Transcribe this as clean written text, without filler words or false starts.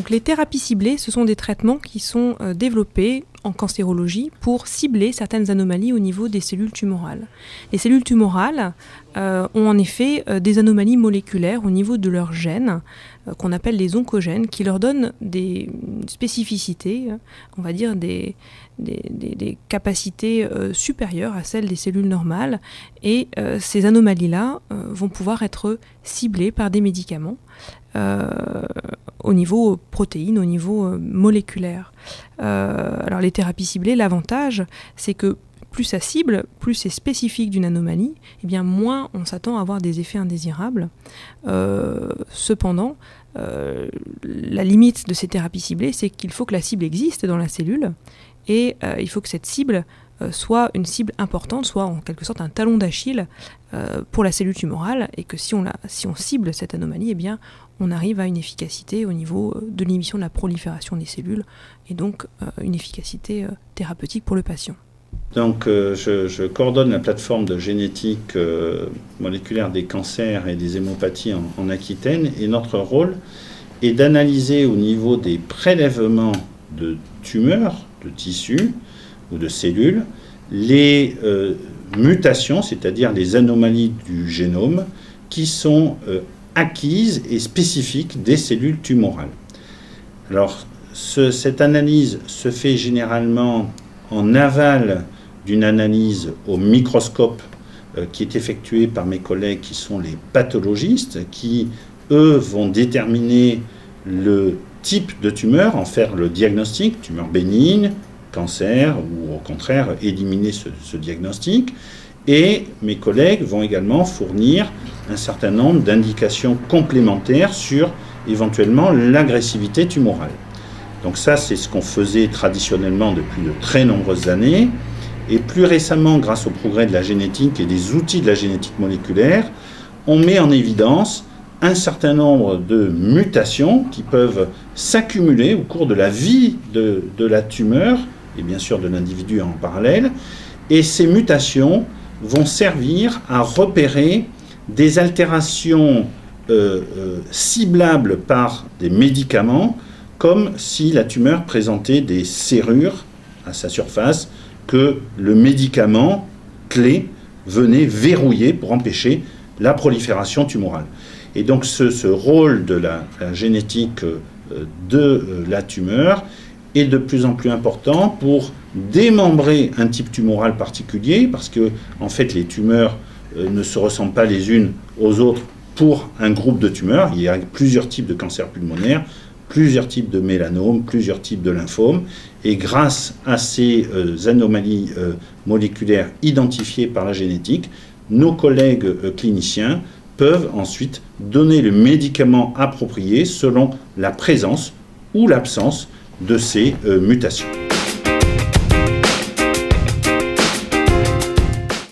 Donc les thérapies ciblées, ce sont des traitements qui sont développés en cancérologie pour cibler certaines anomalies au niveau des cellules tumorales. Les cellules tumorales ont en effet des anomalies moléculaires au niveau de leurs gènes, qu'on appelle les oncogènes, qui leur donnent des spécificités, on va dire des capacités supérieures à celles des cellules normales. Et ces anomalies-là vont pouvoir être ciblées par des médicaments au niveau protéines, au niveau moléculaire. Alors les thérapies ciblées, l'avantage, c'est que plus ça cible, plus c'est spécifique d'une anomalie, et bien moins on s'attend à avoir des effets indésirables. Cependant, la limite de ces thérapies ciblées, c'est qu'il faut que la cible existe dans la cellule, et il faut que cette cible soit une cible importante, soit en quelque sorte un talon d'Achille pour la cellule tumorale, et que si on cible cette anomalie, eh bien, on arrive à une efficacité au niveau de l'inhibition de la prolifération des cellules, et donc une efficacité thérapeutique pour le patient. Donc je coordonne la plateforme de génétique moléculaire des cancers et des hémopathies en Aquitaine, et notre rôle est d'analyser au niveau des prélèvements de tumeurs, de tissus ou de cellules, les mutations, c'est-à-dire les anomalies du génome qui sont acquises et spécifiques des cellules tumorales. Alors cette analyse se fait généralement en aval d'une analyse au microscope qui est effectuée par mes collègues qui sont les pathologistes, qui, eux, vont déterminer le type de tumeur, en faire le diagnostic, tumeur bénigne, cancer, ou au contraire éliminer ce diagnostic. Et mes collègues vont également fournir un certain nombre d'indications complémentaires sur éventuellement l'agressivité tumorale. Donc ça, c'est ce qu'on faisait traditionnellement depuis de très nombreuses années. Et plus récemment, grâce au progrès de la génétique et des outils de la génétique moléculaire, on met en évidence un certain nombre de mutations qui peuvent s'accumuler au cours de la vie de la tumeur, et bien sûr de l'individu en parallèle. Et ces mutations vont servir à repérer des altérations ciblables par des médicaments, comme si la tumeur présentait des serrures à sa surface que le médicament clé venait verrouiller pour empêcher la prolifération tumorale. Et donc ce rôle de la génétique de la tumeur est de plus en plus important pour démembrer un type tumoral particulier, parce que en fait les tumeurs ne se ressemblent pas les unes aux autres pour un groupe de tumeurs. Il y a plusieurs types de cancers pulmonaires, plusieurs types de mélanomes, plusieurs types de lymphomes, et grâce à ces anomalies moléculaires identifiées par la génétique, nos collègues cliniciens peuvent ensuite donner le médicament approprié selon la présence ou l'absence de ces mutations.